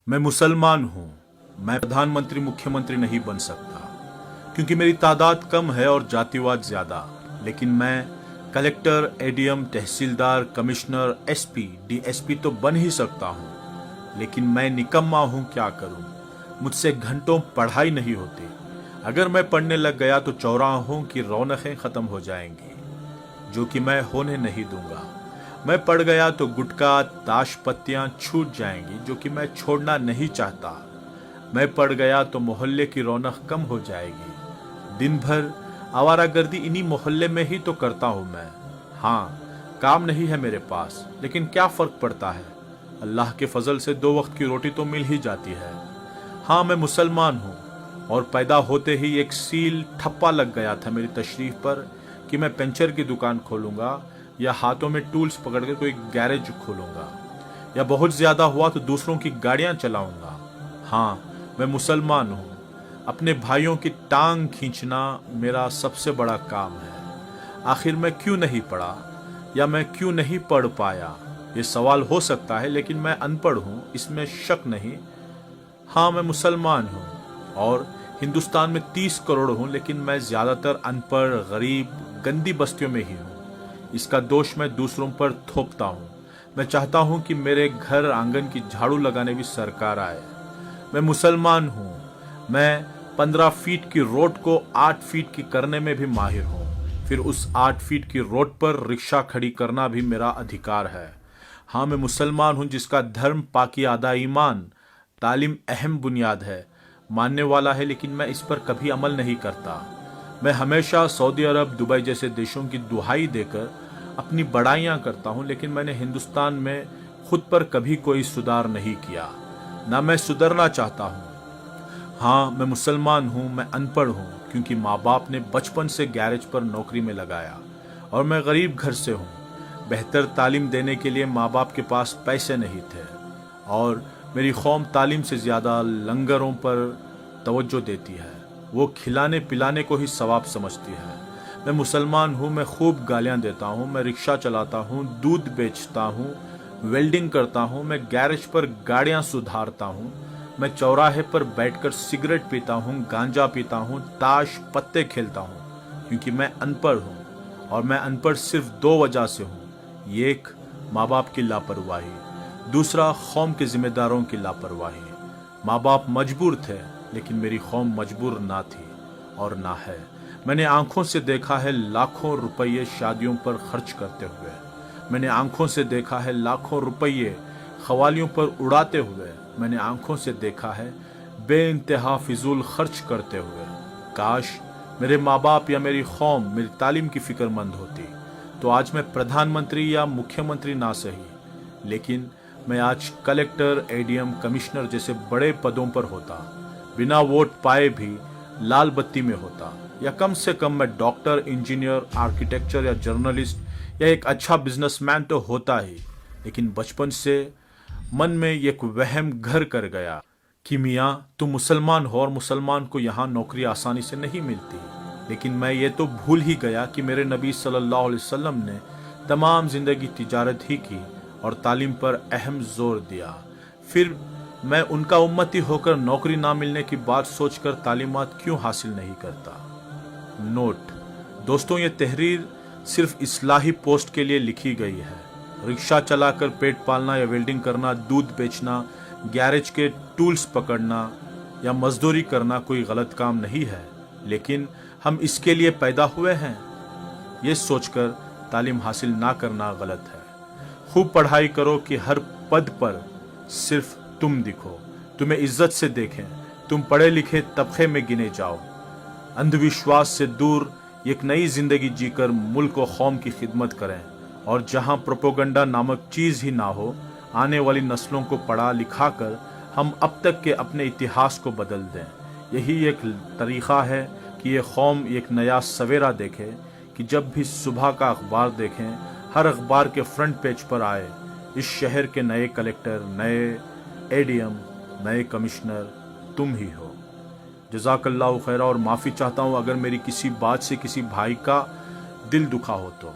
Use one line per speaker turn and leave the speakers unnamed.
मैं मुसलमान हूँ। मैं प्रधानमंत्री मुख्यमंत्री नहीं बन सकता क्योंकि मेरी तादाद कम है और जातिवाद ज्यादा। लेकिन मैं कलेक्टर, एडीएम, तहसीलदार, कमिश्नर, एसपी, डीएसपी तो बन ही सकता हूँ। लेकिन मैं निकम्मा हूँ, क्या करूँ? मुझसे घंटों पढ़ाई नहीं होती। अगर मैं पढ़ने लग गया तो चौराहों की रौनकें खत्म हो जाएंगी, जो कि मैं होने नहीं दूंगा। मैं पड़ गया तो गुटखा, ताश पत्तियां छूट जाएंगी, जो कि मैं छोड़ना नहीं चाहता। मैं पड़ गया तो मोहल्ले की रौनक कम हो जाएगी। दिन भर आवारागर्दी इन्हीं मोहल्ले में ही तो करता हूं मैं। हाँ, काम नहीं है मेरे पास, लेकिन क्या फर्क पड़ता है? अल्लाह के फजल से 2 वक्त की रोटी तो मिल ही जाती है। हाँ, मैं मुसलमान हूँ और पैदा होते ही एक सील ठप्पा लग गया था मेरी तशरीफ पर कि मैं पंचर की दुकान खोलूंगा या हाथों में टूल्स पकड़कर कोई गैरेज खोलूंगा, या बहुत ज्यादा हुआ तो दूसरों की गाड़ियां चलाऊंगा। हाँ, मैं मुसलमान हूँ। अपने भाइयों की टांग खींचना मेरा सबसे बड़ा काम है। आखिर मैं क्यों नहीं पढ़ा या मैं क्यों नहीं पढ़ पाया? ये सवाल हो सकता है, लेकिन मैं अनपढ़ हूँ, इसमें शक नहीं। हाँ, मैं मुसलमान हूँ और हिंदुस्तान में 30 करोड़ हूँ, लेकिन मैं ज्यादातर अनपढ़, गरीब, गंदी बस्तियों में ही हूँ। इसका दोष मैं दूसरों पर थोपता हूँ। मैं चाहता हूँ कि मेरे घर आंगन की झाड़ू लगाने भी सरकार आए। मैं मुसलमान हूँ। मैं 15 फीट की रोड को 8 फीट की करने में भी माहिर हूँ। फिर उस 8 फीट की रोड पर रिक्शा खड़ी करना भी मेरा अधिकार है। हाँ, मैं मुसलमान हूँ जिसका धर्म, पाकी, आदा, ईमान, तालीम अहम बुनियाद है, मानने वाला है, लेकिन मैं इस पर कभी अमल नहीं करता। मैं हमेशा सऊदी अरब, दुबई जैसे देशों की दुहाई देकर अपनी बड़ाइयां करता हूं, लेकिन मैंने हिंदुस्तान में खुद पर कभी कोई सुधार नहीं किया, ना मैं सुधरना चाहता हूं। हाँ, मैं मुसलमान हूं। मैं अनपढ़ हूं क्योंकि माँ बाप ने बचपन से गैरेज पर नौकरी में लगाया, और मैं गरीब घर से हूं। बेहतर तालीम देने के लिए माँ बाप के पास पैसे नहीं थे, और मेरी कौम तालीम से ज्यादा लंगरों पर तवज्जो देती है। वो खिलाने पिलाने को ही सवाब समझती है। मैं मुसलमान हूँ। मैं खूब गालियाँ देता हूँ। मैं रिक्शा चलाता हूँ, दूध बेचता हूँ, वेल्डिंग करता हूँ। मैं गैरेज पर गाड़ियाँ सुधारता हूँ। मैं चौराहे पर बैठकर सिगरेट पीता हूँ, गांजा पीता हूँ, ताश पत्ते खेलता हूँ, क्योंकि मैं अनपढ़ हूँ। और मैं अनपढ़ सिर्फ 2 वजह से हूँ। एक, माँ बाप की लापरवाही। दूसरा, कौम के जिम्मेदारों की लापरवाही। माँ बाप मजबूर थे, लेकिन मेरी कौम मजबूर ना थी और ना है। मैंने आंखों से देखा है लाखों रुपये शादियों पर खर्च करते हुए। मैंने आंखों से देखा है लाखों रुपये खवालियों पर उड़ाते हुए। मैंने आंखों से देखा है बेइंतहा फिजूल खर्च करते हुए। काश मेरे माँ बाप या मेरी कौम मेरी तालीम की फिक्रमंद होती तो आज मैं प्रधानमंत्री या मुख्यमंत्री ना सही, लेकिन मैं आज कलेक्टर, एडीएम, कमिश्नर जैसे बड़े पदों पर होता। बिना वोट पाए भी लाल बत्ती में होता, या कम से कम मैं डॉक्टर, इंजीनियर, आर्किटेक्चर या जर्नलिस्ट या एक अच्छा बिजनेसमैन तो होता ही। लेकिन बचपन से मन में एक वहम घर कर गया कि मियाँ तुम मुसलमान हो और मुसलमान को यहाँ नौकरी आसानी से नहीं मिलती। लेकिन मैं ये तो भूल ही गया कि मेरे नबी सल्लल्लाहु अलैहि वसल्लम ने तमाम जिंदगी तिजारत ही की और तालीम पर अहम जोर दिया। फिर मैं उनका उम्मती होकर नौकरी ना मिलने की बात सोचकर तालीमात क्यों हासिल नहीं करता? नोट दोस्तों, ये तहरीर सिर्फ इस्लाही पोस्ट के लिए लिखी गई है। रिक्शा चलाकर पेट पालना या वेल्डिंग करना, दूध बेचना, गैरेज के टूल्स पकड़ना या मजदूरी करना कोई गलत काम नहीं है, लेकिन हम इसके लिए पैदा हुए हैं। ये सोचकर तालीम हासिल ना करना गलत है। खूब पढ़ाई करो कि हर पद पर सिर्फ तुम दिखो, तुम्हें इज्जत से देखें, तुम पढ़े लिखे तबके में गिने जाओ। अंधविश्वास से दूर एक नई जिंदगी जीकर मुल्क और कौम की खिदमत करें, और जहां प्रोपोगंडा नामक चीज ही ना हो, आने वाली नस्लों को पढ़ा लिखा कर हम अब तक के अपने इतिहास को बदल दें। यही एक तरीका है कि ये कौम एक नया सवेरा देखे, कि जब भी सुबह का अखबार देखें, हर अखबार के फ्रंट पेज पर आए इस शहर के नए कलेक्टर, नए एडीएम, नए कमिश्नर तुम ही हो। जज़ाकल्लाहु खैरा, और माफ़ी चाहता हूँ अगर मेरी किसी बात से किसी भाई का दिल दुखा हो तो।